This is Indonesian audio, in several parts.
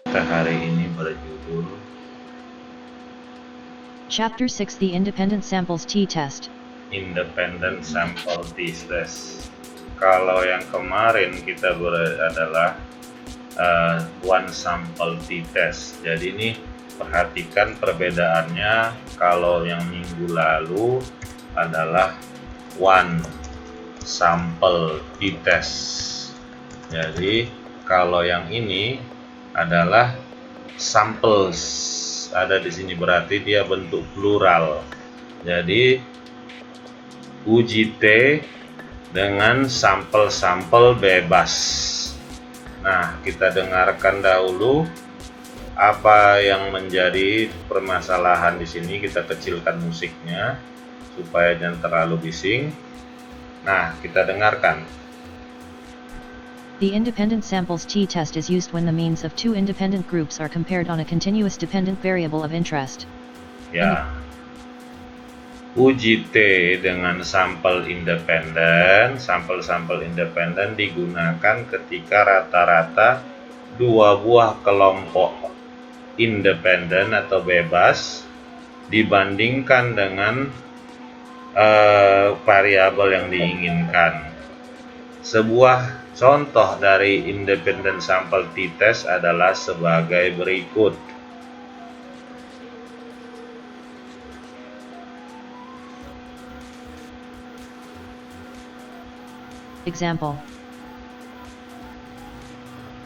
Kita hari ini berjudul Chapter 6: The Independent Samples T-Test. Independent Sample T-Test. Kalau yang kemarin kita adalah one sample T-Test. Jadi ini perhatikan perbedaannya. Kalau yang minggu lalu adalah one sample T-Test. Jadi kalau yang ini adalah samples, ada di sini berarti dia bentuk plural. Jadi uji T dengan sampel-sampel bebas. Nah, kita dengarkan dahulu apa yang menjadi permasalahan di sini. Kita kecilkan musiknya supaya jangan terlalu bising. Nah, kita dengarkan. The independent samples T-test is used when the means of two independent groups are compared on a continuous dependent variable of interest. Ya. Uji T dengan sampel independen, sampel-sampel independen digunakan ketika rata-rata dua buah kelompok independen atau bebas dibandingkan dengan variabel yang diinginkan. Sebuah contoh dari independent sample T-test adalah sebagai berikut. Example.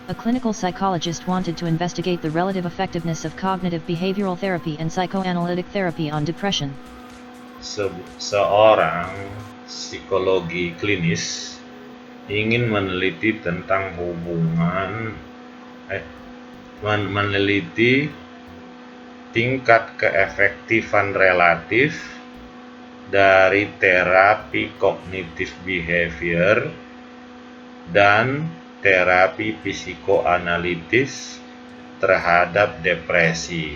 A clinical psychologist wanted to investigate the relative effectiveness of cognitive behavioral therapy and psychoanalytic therapy on depression. Seorang psikologi klinis ingin meneliti tentang meneliti tingkat keefektifan relatif dari terapi kognitif behavior dan terapi psikoanalitis terhadap depresi.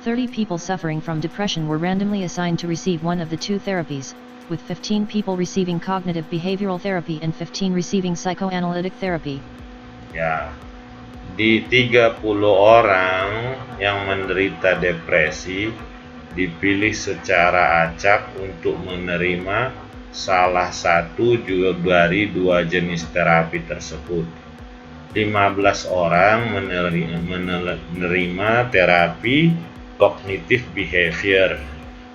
30 people suffering from depression were randomly assigned to receive one of the two therapies, with 15 people receiving cognitive behavioral therapy and 15 receiving psychoanalytic therapy. Ya, di 30 orang yang menderita depresi dipilih secara acak untuk menerima salah satu dari dua jenis terapi tersebut. 15 orang menerima terapi kognitif behavior.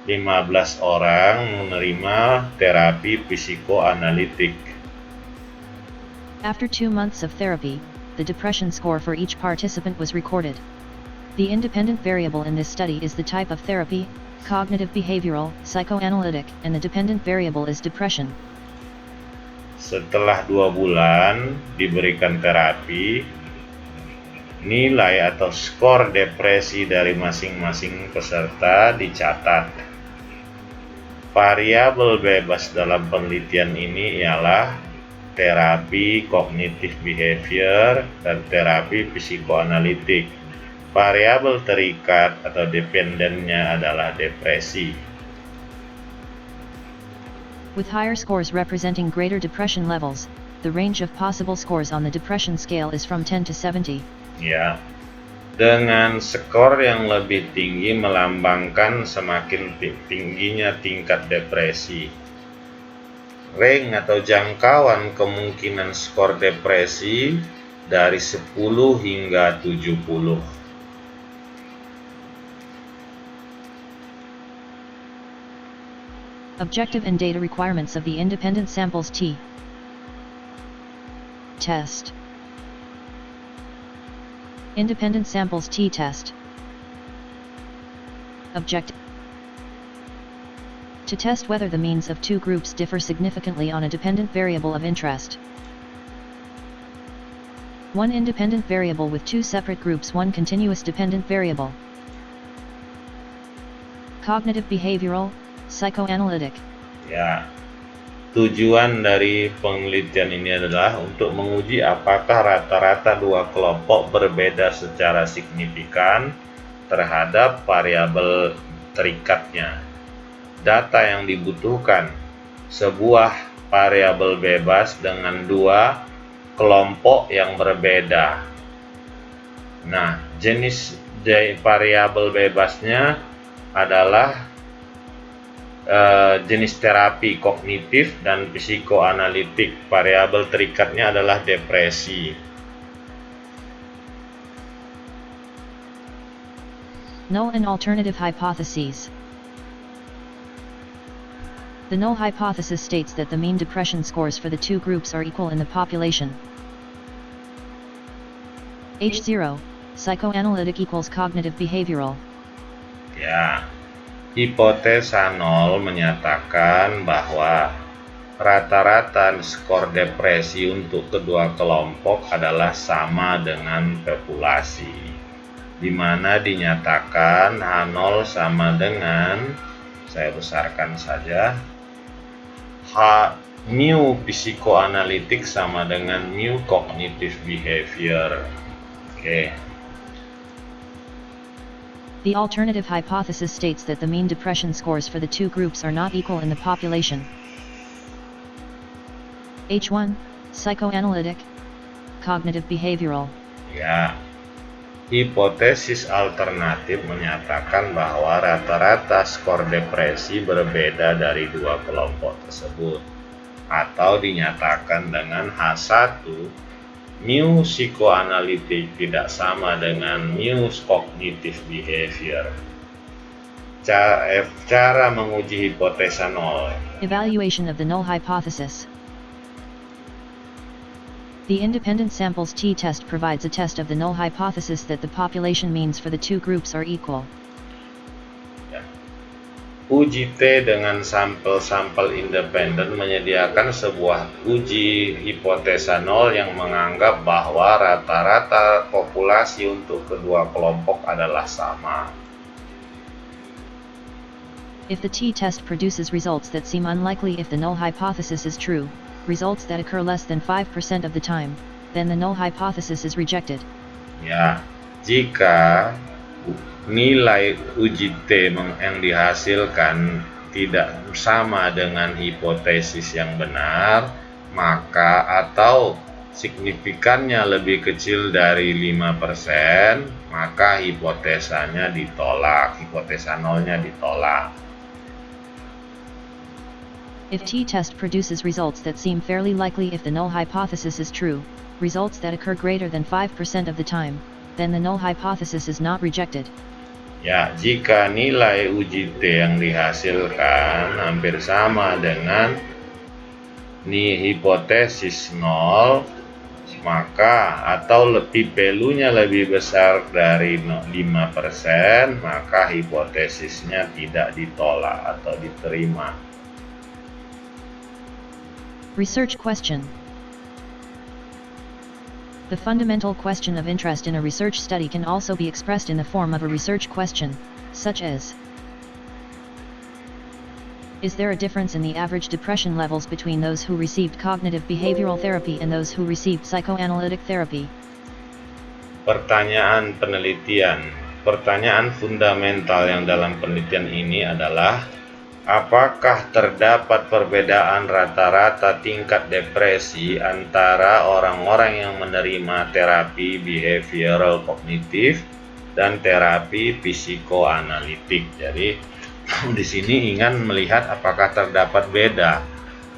15 orang menerima terapi psikoanalitik. After 2 months of therapy, the depression score for each participant was recorded. The independent variable in this study is the type of therapy, cognitive behavioral, psychoanalytic, and the dependent variable is depression. Setelah 2 bulan diberikan terapi, nilai atau skor depresi dari masing-masing peserta dicatat. Variabel bebas dalam penelitian ini ialah terapi kognitif behavior dan terapi psikoanalitik. Variabel terikat atau dependennya adalah depresi. With higher scores representing greater depression levels, the range of possible scores on the depression scale is from 10 to 70. Ya, dengan skor yang lebih tinggi melambangkan semakin tingginya tingkat depresi. Range atau jangkauan kemungkinan skor depresi dari 10 hingga 70. Objective and data requirements of the independent samples T-test. Independent samples T-test. Objective: to test whether the means of two groups differ significantly on a dependent variable of interest. One independent variable with two separate groups, one continuous dependent variable. Cognitive behavioral, psychoanalytic. Ya, tujuan dari penelitian ini adalah untuk menguji apakah rata-rata dua kelompok berbeda secara signifikan terhadap variabel terikatnya. Data yang dibutuhkan: sebuah variabel bebas dengan dua kelompok yang berbeda. Nah, jenis variabel bebasnya adalah jenis terapi kognitif dan psikoanalitik. Variabel terikatnya adalah depresi. Null and alternative hypotheses. The null hypothesis states that the mean depression scores for the two groups are equal in the population. H0, psychoanalytic equals cognitive behavioral. Ya, hipotesa nol menyatakan bahwa rata-rata skor depresi untuk kedua kelompok adalah sama dengan populasi, di mana dinyatakan H0 sama dengan, saya besarkan saja, mu psikoanalitik sama dengan mu cognitive behavior. Oke. The alternative hypothesis states that the mean depression scores for the two groups are not equal in the population. H1, psychoanalytic, cognitive behavioral. Ya. Hipotesis alternatif menyatakan bahwa rata-rata skor depresi berbeda dari dua kelompok tersebut, atau dinyatakan dengan H1, mu psikoanalitik tidak sama dengan mu cognitive behavior. Cara menguji hipotesa nol. Evaluation of the null hypothesis. The independent samples t-test provides a test of the null hypothesis that the population means for the two groups are equal. Ya. Uji T dengan sampel-sampel independen menyediakan sebuah uji hipotesa nol yang menganggap bahwa rata-rata populasi untuk kedua kelompok adalah sama. If the t-test produces results that seem unlikely if the null hypothesis is true, results that occur less than 5% of the time, then the null hypothesis is rejected. Ya, jika nilai uji T yang dihasilkan tidak sama dengan hipotesis yang benar, maka atau signifikannya lebih kecil dari 5%, maka hipotesanya ditolak, hipotesa nolnya ditolak. If t-test produces results that seem fairly likely if the null hypothesis is true, results that occur greater than 5% of the time, then the null hypothesis is not rejected. Ya, jika nilai uji T yang dihasilkan hampir sama dengan hipotesis nol, maka atau p-value-nya lebih besar dari 5%, maka hipotesisnya tidak ditolak atau diterima. Research question. The fundamental question of interest in a research study can also be expressed in the form of a research question, such as: Is there a difference in the average depression levels between those who received cognitive behavioral therapy and those who received psychoanalytic therapy? Pertanyaan penelitian. Pertanyaan fundamental yang dalam penelitian ini adalah: apakah terdapat perbedaan rata-rata tingkat depresi antara orang-orang yang menerima terapi behavioral kognitif dan terapi psikoanalitik? Jadi di sini ingin melihat apakah terdapat beda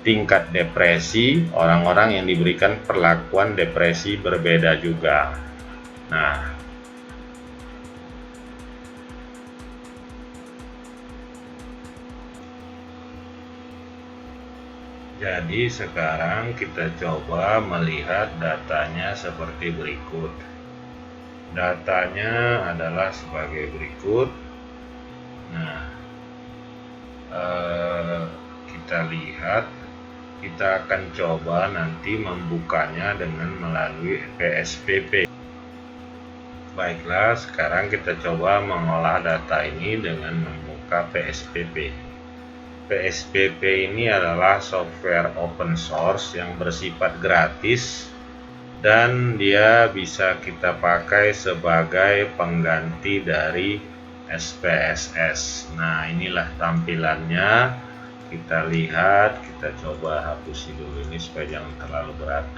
tingkat depresi orang-orang yang diberikan perlakuan depresi berbeda juga. Nah, jadi sekarang kita coba melihat datanya seperti berikut. Datanya adalah sebagai berikut. Nah, kita lihat, kita akan coba nanti membukanya dengan melalui PSPP. Baiklah, sekarang kita coba mengolah data ini dengan membuka PSPP. PSPP ini adalah software open source yang bersifat gratis dan dia bisa kita pakai sebagai pengganti dari SPSS. Nah, inilah tampilannya. Kita lihat, kita coba hapusin dulu ini supaya jangan terlalu berat.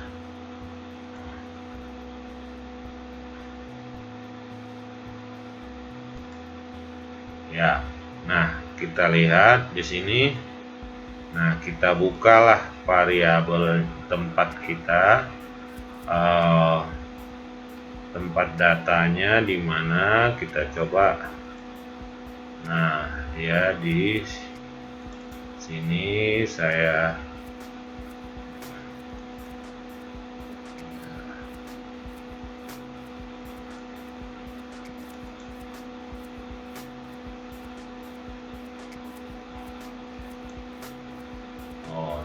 Ya. Nah, kita lihat di sini. Nah, kita bukalah variabel tempat kita, tempat datanya di mana kita coba. Nah, dia di sini saya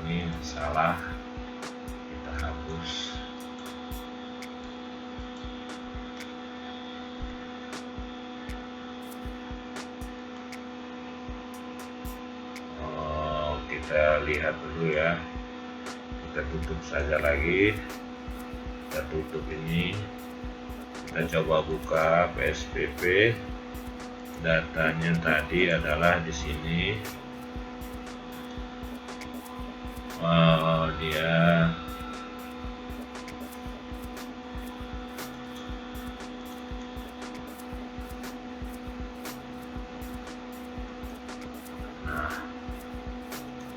ini salah, kita hapus. Kita lihat dulu ya, kita tutup saja lagi, kita tutup ini, kita coba buka PSPP. Datanya tadi adalah di sini. Dia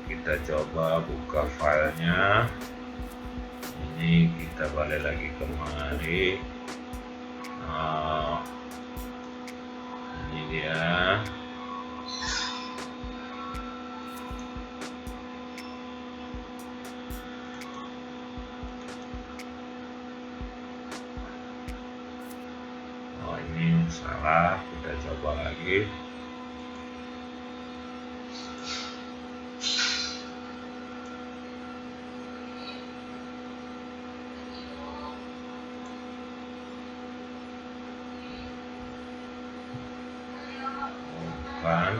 kita coba buka filenya. Ini kita balik lagi kemari. Ini dia. Ini salah, kita coba lagi. Bukan.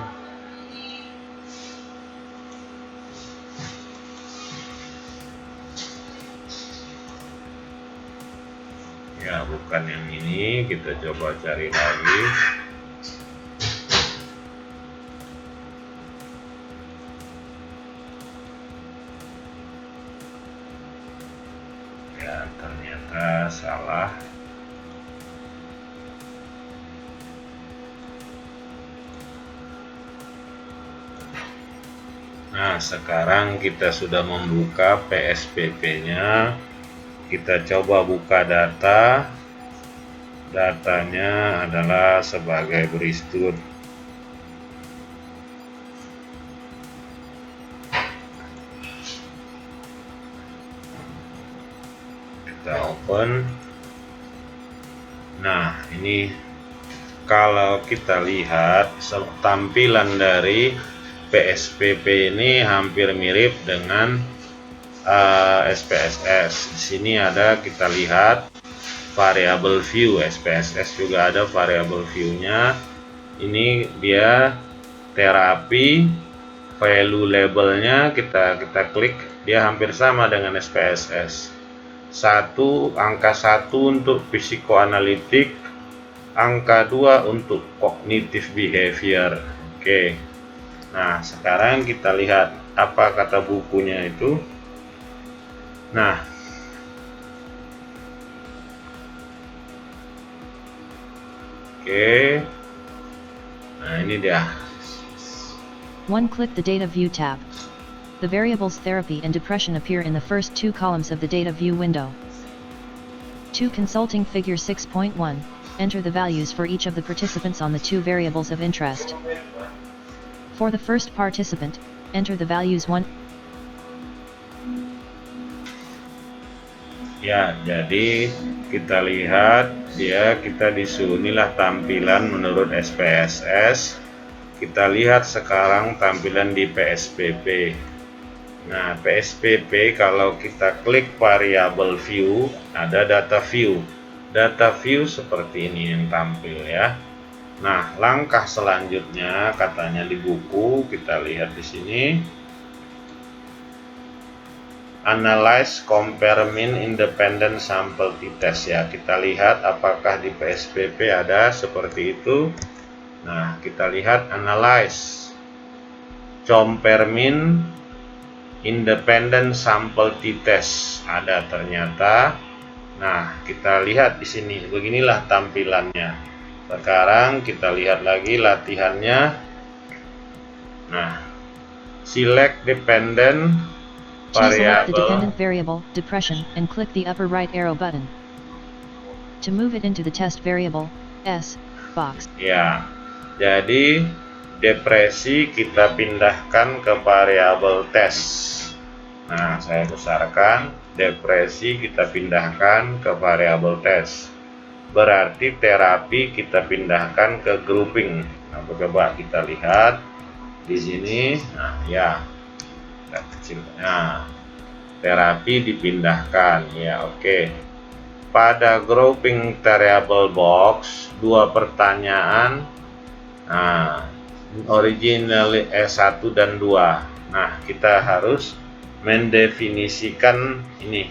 Ya, bukan yang ini, kita coba cari lagi. Ya, ternyata salah. Nah, sekarang kita sudah membuka PSPP-nya. Kita coba buka data. Datanya adalah sebagai berikut. Kita open. Nah, ini kalau kita lihat tampilan dari PSPP ini hampir mirip dengan SPSS. Di sini ada, kita lihat variable view. SPSS juga ada variable view-nya. Ini dia terapi, value labelnya kita klik, dia hampir sama dengan SPSS. Angka 1 untuk psikoanalitik, angka 2 untuk cognitive behavior. Oke. Nah, sekarang kita lihat apa kata bukunya itu. Nah, oke. Nah, ini dia. 1. Click the Data View tab. The variables therapy and depression appear in the first 2 columns of the Data View window. 2. Consulting Figure 6.1. Enter the values for each of the participants on the 2 variables of interest. For the first participant, enter the values 1. Ya, jadi kita lihat kita disuruh, inilah tampilan menurut SPSS. Kita lihat sekarang tampilan di PSPP. Nah, PSPP kalau kita klik variable view, ada data view. Data view seperti ini yang tampil ya. Nah, langkah selanjutnya katanya di buku, kita lihat di sini. Analyze, compare, mean, independent sample t-test ya. Kita lihat apakah di PSPP ada seperti itu. Nah, kita lihat analyze, compare, mean, independent sample t-test ada ternyata. Nah, kita lihat di sini beginilah tampilannya. Sekarang kita lihat lagi latihannya. Nah, select dependent Choose select the variable. dependent variable, depression, and click the upper right arrow button. To move it into the test variable, S, box. Ya, jadi depresi kita pindahkan ke variabel tes. Nah, saya besarkan, depresi kita pindahkan ke variabel tes. Berarti terapi kita pindahkan ke grouping. Nah, coba kita lihat di sini. Nah, ya, kecil. Nah, terapi dipindahkan. Ya, oke. Pada grouping variable box, dua pertanyaan. Nah, originally S1 dan 2. Nah, kita harus mendefinisikan ini.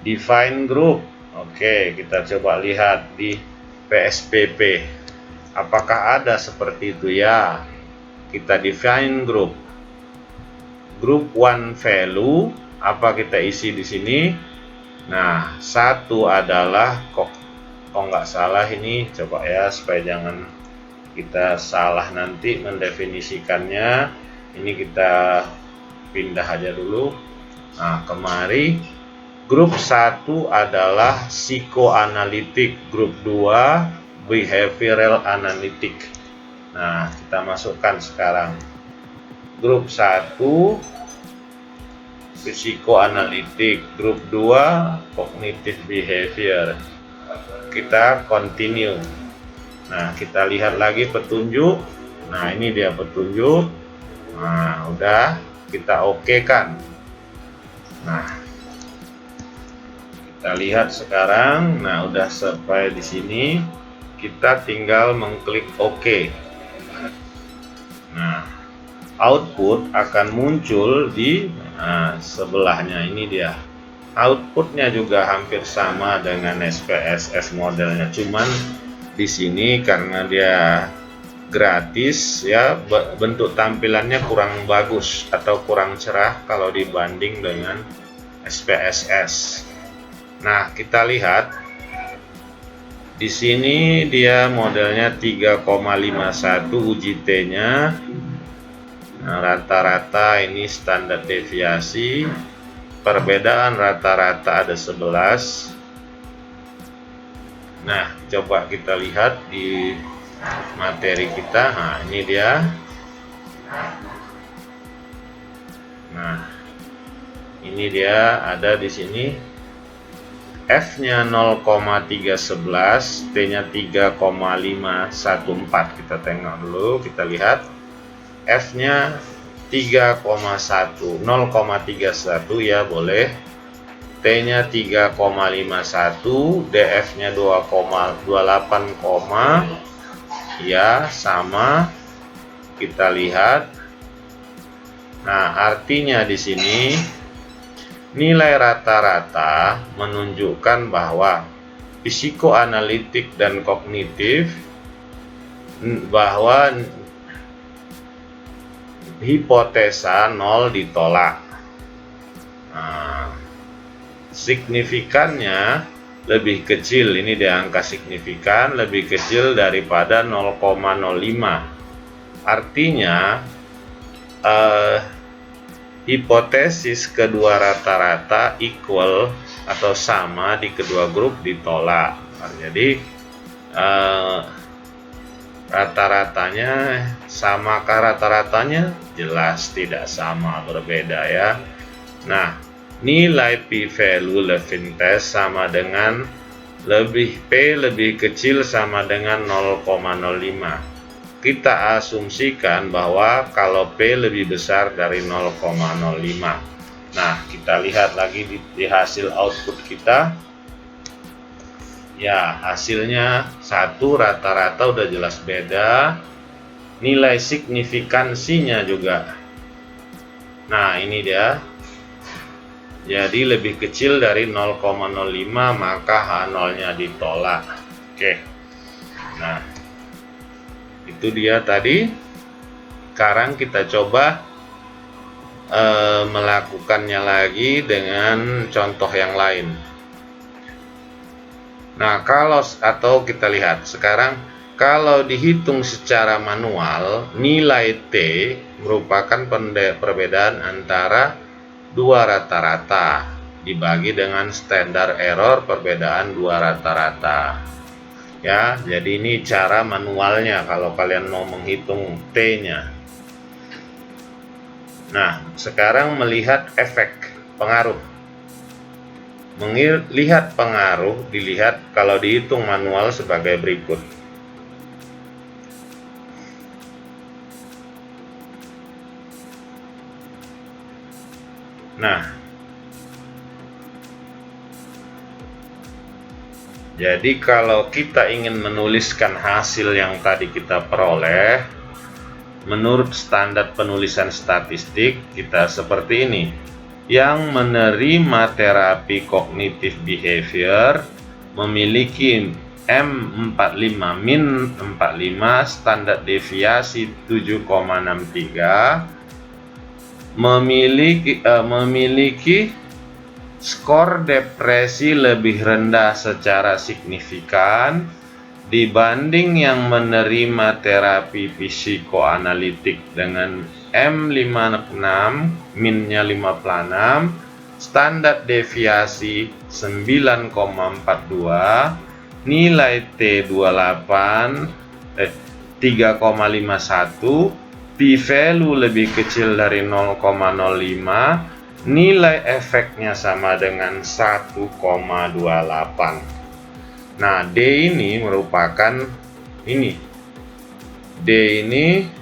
Define group. Oke, kita coba lihat di PSPP. Apakah ada seperti itu ya? Kita define group. Group one value, apa kita isi di sini? Nah, satu adalah kok nggak salah ini, coba ya supaya jangan kita salah nanti mendefinisikannya. Ini kita pindah aja dulu. Nah, kemari grup 1 adalah psikoanalitik, grup 2 behavioral analytic. Nah, kita masukkan sekarang grup 1 psikoanalitik, grup 2 cognitive behavior. Kita continue. Nah, kita lihat lagi petunjuk. Nah, ini dia petunjuk. Nah, udah kita oke kan. Nah, kita lihat sekarang. Nah, udah sampai di sini. Kita tinggal mengklik oke. Nah, output akan muncul di sebelahnya. Ini dia. Outputnya juga hampir sama dengan SPSS modelnya. Cuman di sini karena dia gratis ya, bentuk tampilannya kurang bagus atau kurang cerah kalau dibanding dengan SPSS. Nah, kita lihat di sini dia modelnya 3,51 UJT-nya. Nah, rata-rata ini standar deviasi. Perbedaan rata-rata ada 11. Nah, coba kita lihat di materi kita. Nah, ini dia. Nah, ini dia ada di sini. F-nya 0,311, T-nya 3,514. Kita tengok dulu, kita lihat. F-nya 3,1, 0,31 ya boleh. T-nya 3,51, DF-nya 2,28, ya sama. Kita lihat. Nah, artinya di sini nilai rata-rata menunjukkan bahwa psikoanalitik dan kognitif bahwa hipotesa 0 ditolak. Nah, signifikannya lebih kecil, ini di angka signifikan lebih kecil daripada 0,05. Artinya hipotesis kedua rata-rata equal atau sama di kedua grup ditolak. Nah, jadi rata-ratanya samakah rata-ratanya? Jelas tidak sama, berbeda ya. Nah, nilai p-value Levin test sama dengan P lebih kecil sama dengan 0,05. Kita asumsikan bahwa kalau P lebih besar dari 0,05. Nah, kita lihat lagi di hasil output kita. Ya, hasilnya 1 rata-rata udah jelas beda. Nilai signifikansinya juga. Nah, ini dia. Jadi lebih kecil dari 0,05, maka H0-nya ditolak. Oke. Nah, itu dia tadi. Sekarang kita coba melakukannya lagi dengan contoh yang lain. Nah, atau kita lihat sekarang, kalau dihitung secara manual, nilai T merupakan perbedaan antara dua rata-rata dibagi dengan standar error perbedaan dua rata-rata. Ya, jadi ini cara manualnya kalau kalian mau menghitung T-nya. Nah, sekarang melihat efek pengaruh. Melihat pengaruh dilihat kalau dihitung manual sebagai berikut. Nah, jadi kalau kita ingin menuliskan hasil yang tadi kita peroleh menurut standar penulisan statistik, kita seperti ini. Yang menerima terapi cognitive behavior memiliki M45 min 45, standar deviasi 7,63, memiliki skor depresi lebih rendah secara signifikan dibanding yang menerima terapi psikoanalitik dengan M56 minnya 56, standar deviasi 9,42, nilai T28 3,51, p-value lebih kecil dari 0,05, nilai efeknya sama dengan 1,28. Nah, D ini merupakan ini. D ini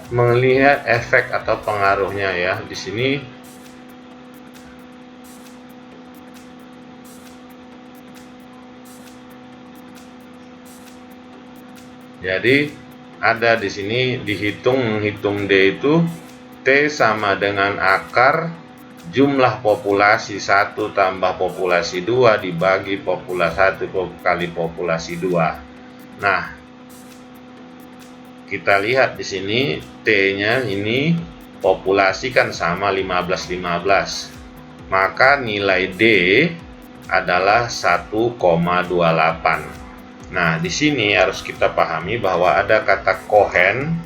melihat efek atau pengaruhnya ya. Di sini jadi ada di sini menghitung D itu T sama dengan akar jumlah populasi 1 tambah populasi 2 dibagi populasi 1 kali populasi 2. Nah, kita lihat di sini T-nya ini populasi kan sama 15. Maka nilai D adalah 1,28. Nah, di sini harus kita pahami bahwa ada kata Cohen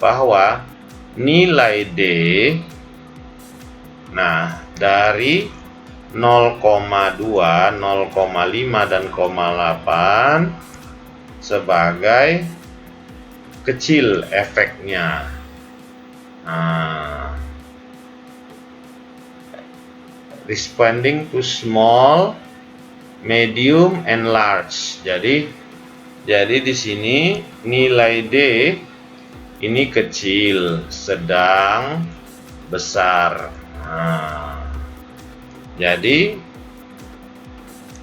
bahwa nilai D dari 0,2, 0,5 dan 0,8 sebagai kecil efeknya. Responding to small, medium, and large. Jadi di sini nilai D ini kecil, sedang, besar. Jadi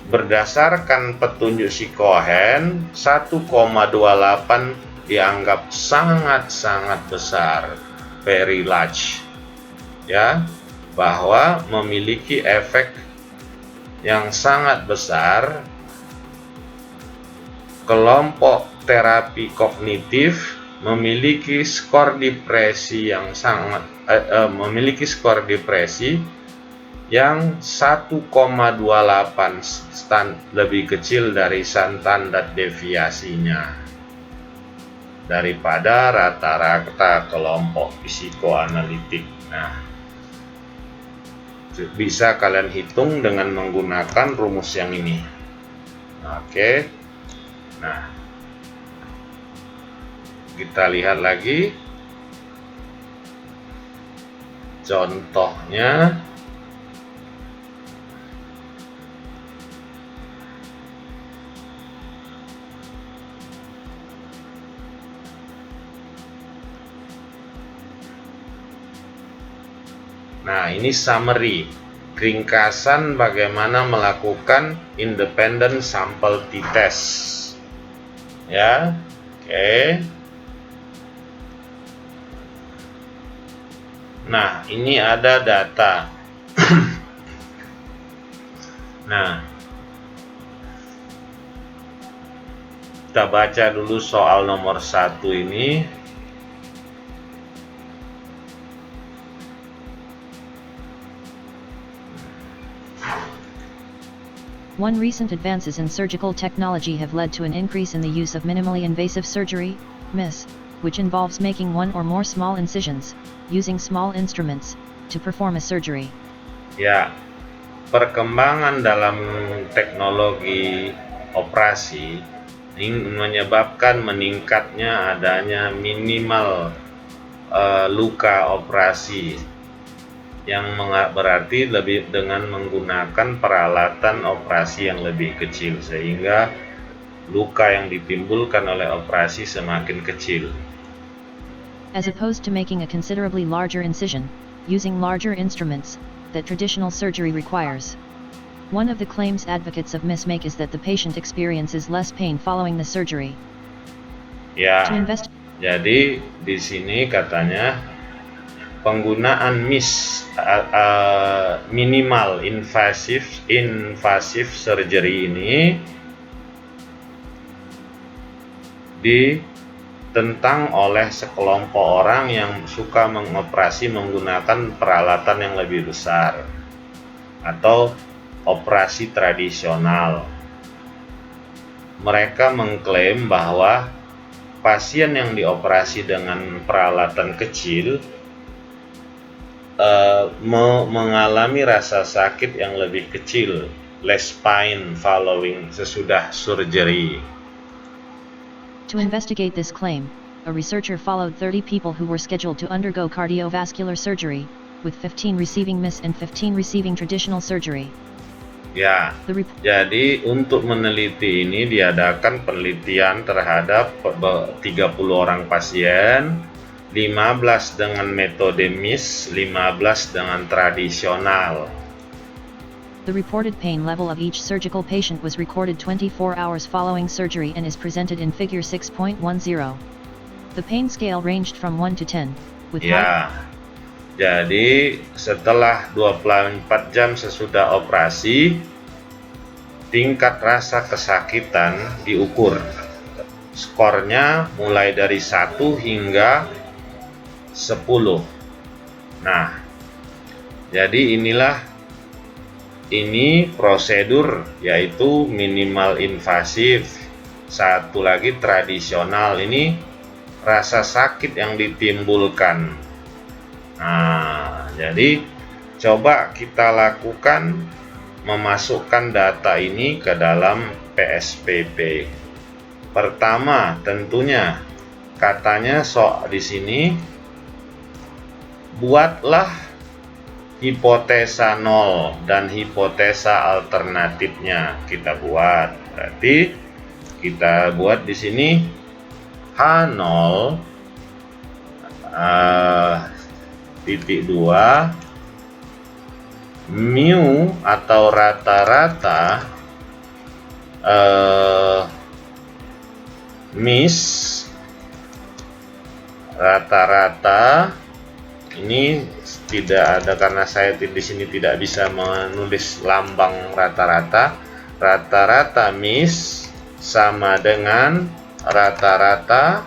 berdasarkan petunjuk si Cohen, 1,28 dianggap sangat-sangat besar, very large, ya, bahwa memiliki efek yang sangat besar. Kelompok terapi kognitif memiliki skor depresi yang yang 1,28 lebih kecil dari standar deviasinya daripada rata-rata kelompok psikoanalitik. Nah, bisa kalian hitung dengan menggunakan rumus yang ini. Oke. Nah, kita lihat lagi contohnya. Nah, ini summary, ringkasan bagaimana melakukan independent sample t-test. Ya, oke. Nah, ini ada data. Nah, kita baca dulu soal nomor 1 ini. One recent advances in surgical technology have led to an increase in the use of minimally invasive surgery, MIS, which involves making one or more small incisions, using small instruments, to perform a surgery. Ya, perkembangan dalam teknologi operasi menyebabkan meningkatnya adanya minimal luka operasi, yang berarti lebih dengan menggunakan peralatan operasi yang lebih kecil, sehingga luka yang ditimbulkan oleh operasi semakin kecil. As opposed to making a considerably larger incision, using larger instruments, that traditional surgery requires. One of the claims advocates of MIS make is that the patient experiences less pain following the surgery. Ya, jadi di sini katanya penggunaan MIS minimal invasive surgery ini ditentang oleh sekelompok orang yang suka mengoperasi menggunakan peralatan yang lebih besar atau operasi tradisional. Mereka mengklaim bahwa pasien yang dioperasi dengan peralatan kecil mengalami rasa sakit yang lebih kecil, less pain following sesudah surgery. To investigate this claim, a researcher followed 30 people who were scheduled to undergo cardiovascular surgery, with 15 receiving MIS and 15 receiving traditional surgery. Ya, jadi untuk meneliti ini diadakan penelitian terhadap 30 orang pasien, 15 dengan metode MIS, 15 dengan tradisional. The reported pain level of each surgical patient was recorded 24 hours following surgery and is presented in figure 6.10. The pain scale ranged from 1 to 10, with jadi setelah 24 jam sesudah operasi, tingkat rasa kesakitan diukur. Skornya mulai dari 1 hingga 10. Nah, jadi ini prosedur, yaitu minimal invasif. Satu lagi tradisional, ini rasa sakit yang ditimbulkan. Nah, jadi coba kita lakukan memasukkan data ini ke dalam PSPP. Pertama, tentunya katanya di sini buatlah hipotesa 0 dan hipotesa alternatifnya kita buat. Berarti kita buat di sini H0 titik 2 mu atau rata-rata MIS, rata-rata ini tidak ada karena saya di sini tidak bisa menulis lambang rata-rata. Rata-rata MIS sama dengan rata-rata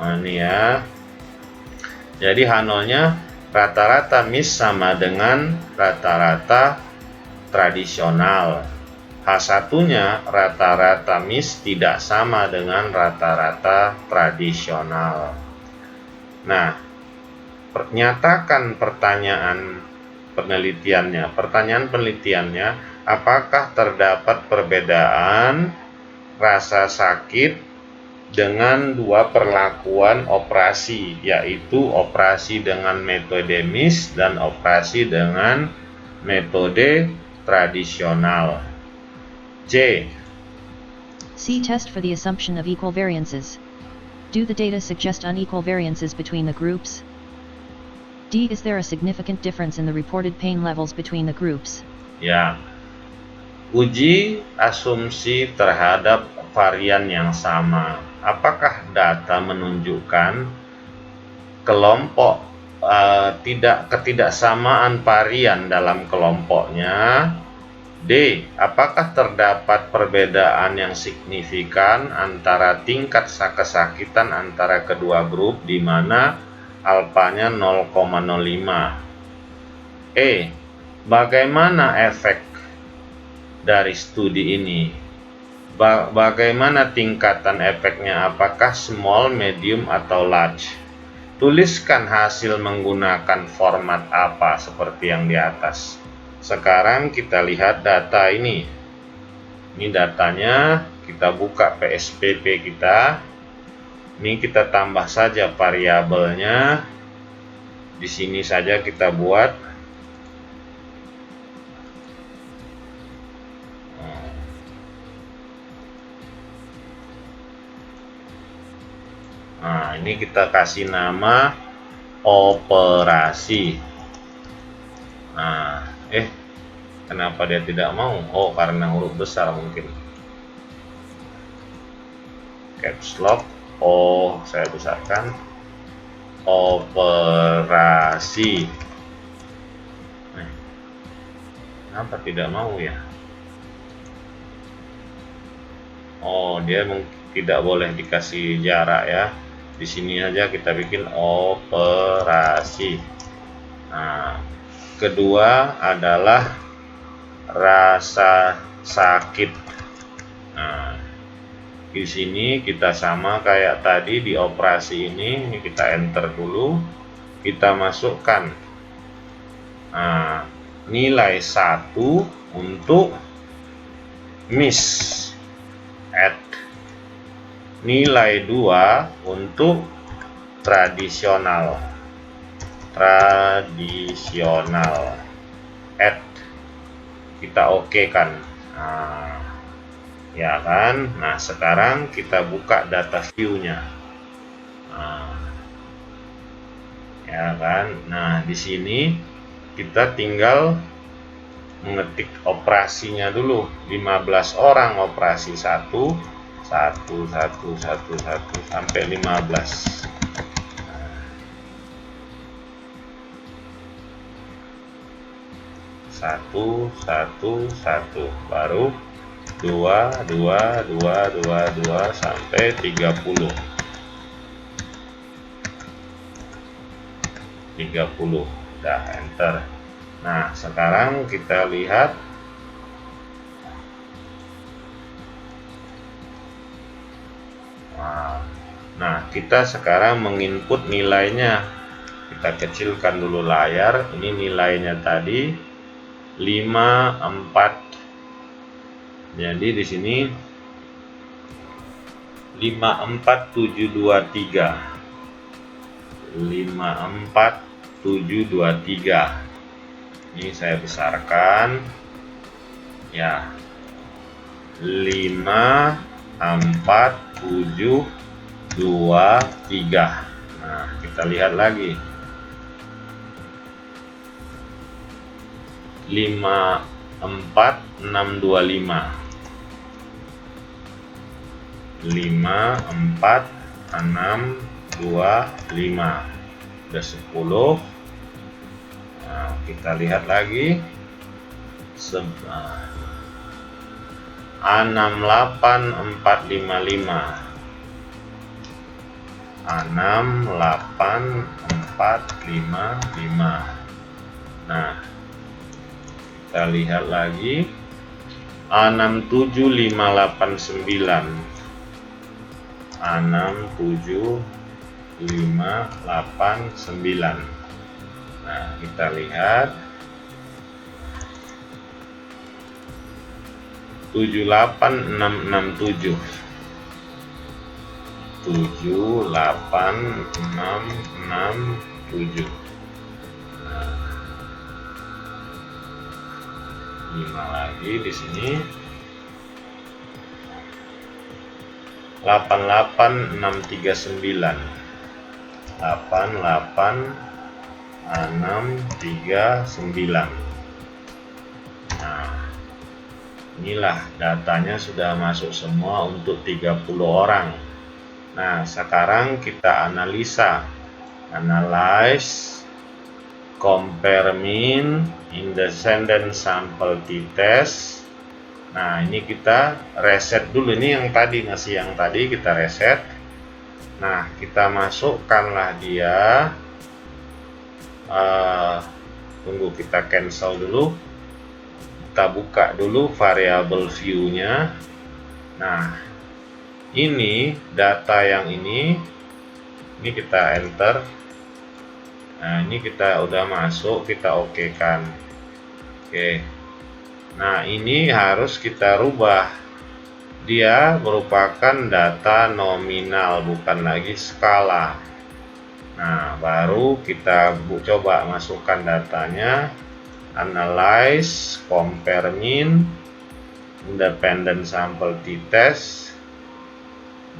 ini ya. Jadi H0-nya rata-rata MIS sama dengan rata-rata tradisional. H1-nya rata-rata MIS tidak sama dengan rata-rata tradisional. Nah, nyatakan pertanyaan penelitiannya. Pertanyaan penelitiannya, apakah terdapat perbedaan rasa sakit dengan dua perlakuan operasi, yaitu operasi dengan metode MIS dan operasi dengan metode tradisional? J. C. Test for the assumption of equal variances. Do the data suggest unequal variances between the groups? D. Is there a significant difference in the reported pain levels between the groups? Ya. Uji asumsi terhadap varian yang sama. Apakah data menunjukkan kelompok ketidaksamaan varian dalam kelompoknya? D. Apakah terdapat perbedaan yang signifikan antara tingkat kesakitan antara kedua grup, di mana alfanya 0,05. Bagaimana efek dari studi ini? Bagaimana tingkatan efeknya? Apakah small, medium, atau large? Tuliskan hasil menggunakan format apa seperti yang di atas. Sekarang kita lihat data ini. Ini datanya, kita buka PSPP kita. Ini kita tambah saja variabelnya. Di sini saja kita buat. Nah, ini kita kasih nama operasi. Nah, kenapa dia tidak mau? Oh, karena huruf besar mungkin. Caps lock. Oh, saya besarkan. Operasi. Kenapa tidak mau ya? Oh, dia tidak boleh dikasih jarak ya. Di sini aja kita bikin operasi. Nah, kedua adalah rasa sakit. Nah, di sini kita sama kayak tadi di operasi ini kita enter dulu, kita masukkan nilai 1 untuk miss, add nilai 2 untuk tradisional, add, kita oke kan. Ya kan. Nah, sekarang kita buka data view-nya. Ya kan. Nah, di sini kita tinggal mengetik operasinya dulu. 15 orang operasi 1 sampai 15. Satu, baru 2 sampai 30. 30. Udah enter. Nah, sekarang kita lihat Nah, kita sekarang menginput nilainya. Kita kecilkan dulu layar. Ini nilainya tadi 54. Jadi di sini 54723. 54723. Ini saya besarkan ya. 54723. Nah, kita lihat lagi. 54625. 54625. Udah 10. Nah, kita lihat lagi. 68455. 68455. Nah, kita lihat lagi. 67589. 67589. Nah, kita lihat 78667. 78667. Nah, 5 lagi di sini. 88639. 88639. Nah, inilah datanya sudah masuk semua untuk 30 orang. Nah, sekarang kita analyze, compare mean in descendant sample t-test. Nah, ini kita reset dulu. Ini yang tadi, masih yang tadi kita reset. Nah, kita masukkanlah dia Tunggu, kita cancel dulu, kita buka dulu variable view-nya. Nah, ini data yang ini kita enter. Nah, ini kita udah masuk, kita oke kan. Oke. Nah, ini harus kita rubah. Dia merupakan data nominal, bukan lagi skala. Nah, baru kita coba masukkan datanya, analyze, compare mean, independent sample t-test,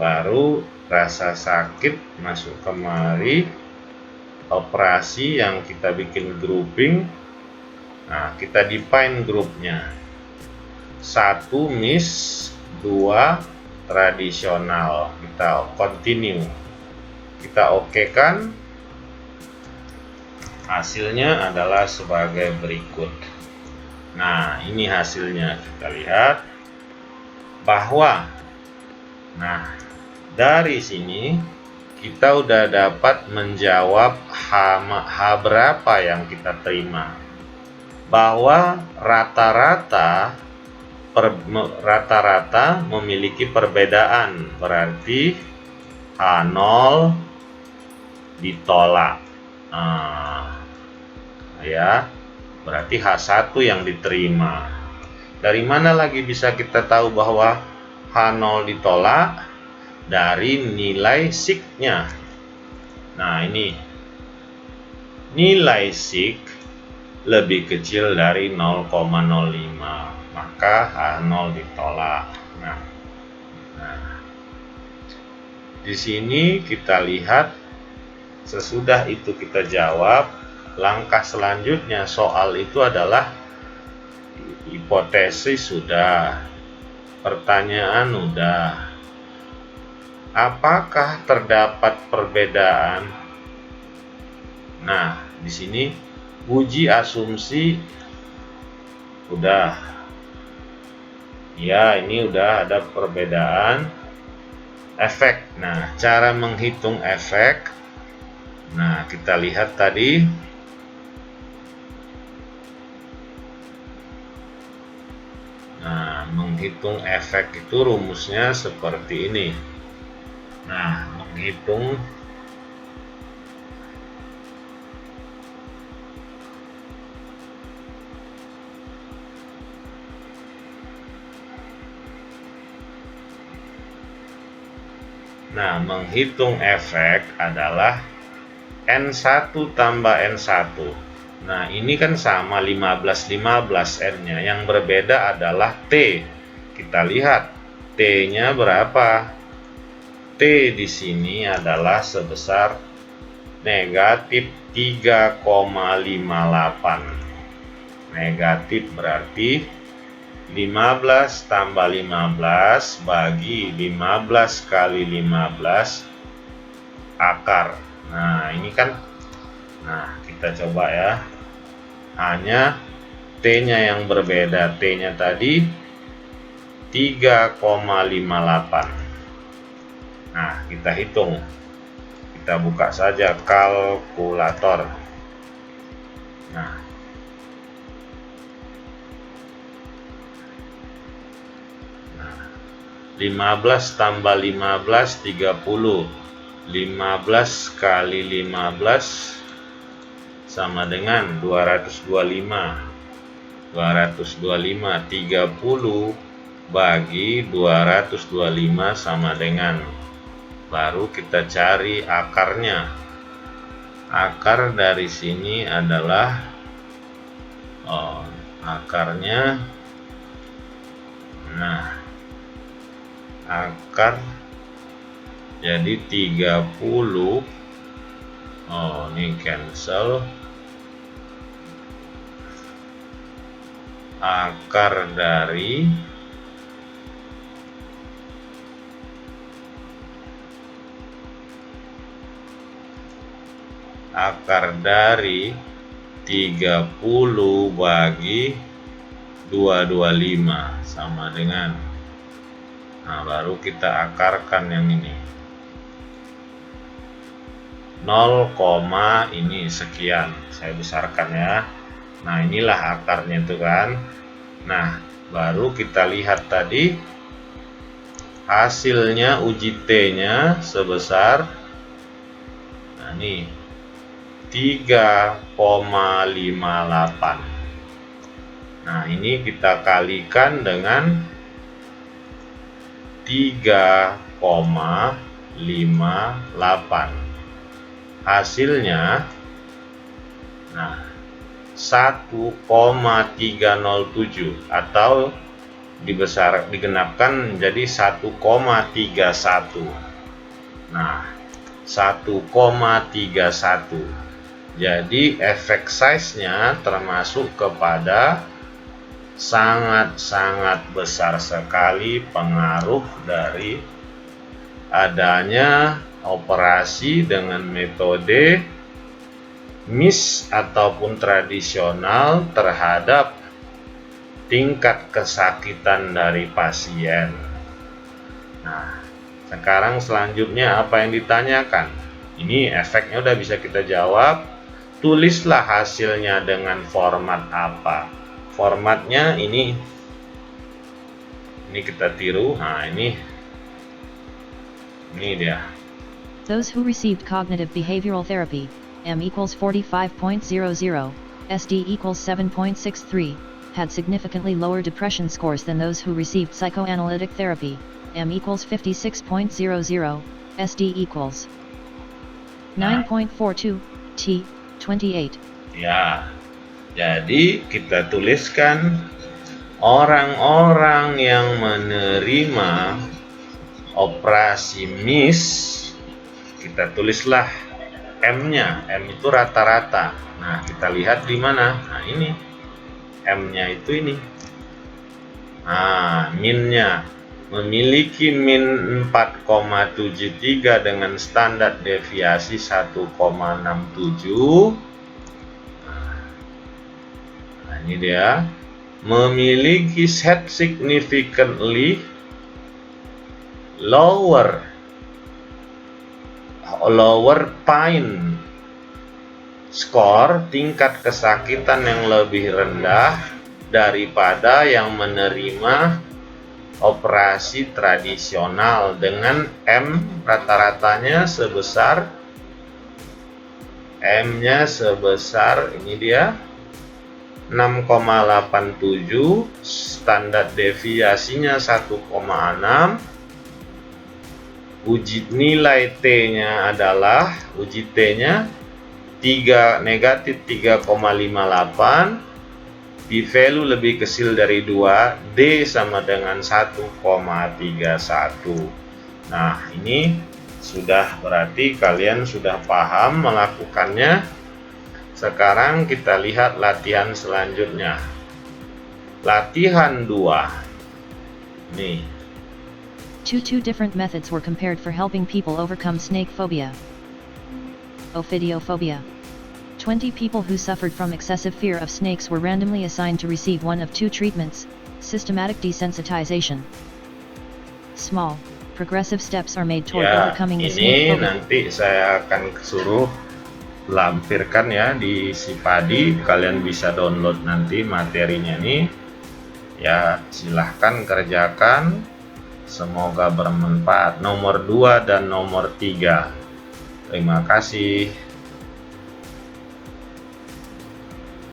baru rasa sakit masuk kemari, operasi yang kita bikin grouping. Nah, kita define grupnya, 1 miss, 2 tradisional. Kita continue, kita oke kan. Hasilnya adalah sebagai berikut. Nah, ini hasilnya, kita lihat bahwa, nah, dari sini kita udah dapat menjawab H berapa yang kita terima, bahwa rata-rata memiliki perbedaan, berarti H0 ditolak. Ya, berarti H1 yang diterima. Dari mana lagi bisa kita tahu bahwa H0 ditolak? Dari nilai sig-nya. Nah, ini nilai sig lebih kecil dari 0,05, maka H0 ditolak. Nah, di sini kita lihat, sesudah itu kita jawab. Langkah selanjutnya soal itu adalah hipotesis sudah, pertanyaan udah. Apakah terdapat perbedaan? Nah, di sini uji asumsi udah. Ya, ini udah ada perbedaan. Efek. Nah, cara menghitung efek. Nah, kita lihat tadi. Nah, menghitung efek itu rumusnya seperti ini. Nah, menghitung efek adalah N1 tambah N1. Nah, ini kan sama 15 N-nya. Yang berbeda adalah T. Kita lihat T-nya berapa. T di sini adalah sebesar negatif 3,58. Negatif berarti 15 tambah 15 bagi 15 kali 15 akar. Nah, ini kan, nah, kita coba ya. Hanya T-nya yang berbeda. T-nya tadi 3,58. Nah, kita hitung. Kita buka saja kalkulator. Nah, 15 tambah 15 30. 15 kali 15 sama dengan 225. 225 30 bagi 225 sama dengan, baru kita cari akarnya. Akar dari sini adalah akarnya. Nah, akar jadi 30. Ini cancel. Akar dari 30 bagi 225 sama dengan, nah, baru kita akarkan yang ini. ini sekian. Saya besarkan ya. Nah, inilah akarnya itu kan. Nah, baru kita lihat tadi hasilnya uji T-nya sebesar, nah ini 3,58. Nah, ini kita kalikan dengan 3,58. Hasilnya, nah, 1,307 atau digenapkan menjadi 1,31. Nah, 1,31. Jadi efek size-nya termasuk kepada sangat-sangat besar sekali pengaruh dari adanya operasi dengan metode MIS ataupun tradisional terhadap tingkat kesakitan dari pasien. Nah, sekarang selanjutnya apa yang ditanyakan? Ini efeknya udah bisa kita jawab. Tulislah hasilnya dengan format apa. Formatnya ini kita tiru. Nah, ini dia. Those who received cognitive behavioral therapy, M equals 45.00, SD equals 7.63, had significantly lower depression scores than those who received psychoanalytic therapy, M equals 56.00, SD equals 9.42, T, 28. Ya, jadi kita tuliskan orang-orang yang menerima operasi MIS, kita tulislah M-nya, M itu rata-rata. Nah, kita lihat di mana? Nah, ini M-nya itu ini. Nah, min-nya memiliki min 4,73 dengan standar deviasi 1,67. Nah, ini dia. Memiliki set significantly lower pain score, tingkat kesakitan yang lebih rendah daripada yang menerima operasi tradisional dengan M rata-ratanya sebesar, M-nya sebesar ini dia 6,87, standar deviasinya 1,6. Uji nilai T-nya adalah uji T-nya negatif 3,58, p-value lebih kecil dari 2, D sama dengan 1,31. Nah, ini sudah berarti kalian sudah paham melakukannya. Sekarang kita lihat latihan selanjutnya. Latihan 2. Nih. Two different methods were compared for helping people overcome snake phobia. Ophidiophobia. 20 people who suffered from excessive fear of snakes were randomly assigned to receive one of two treatments: systematic desensitization. Small, progressive steps are made toward overcoming the snake phobia. Nanti saya akan suruh lampirkan ya di Sipadi. Kalian bisa download nanti materinya nih. Ya, silahkan kerjakan. Semoga bermanfaat. Nomor 2 dan nomor 3. Terima kasih.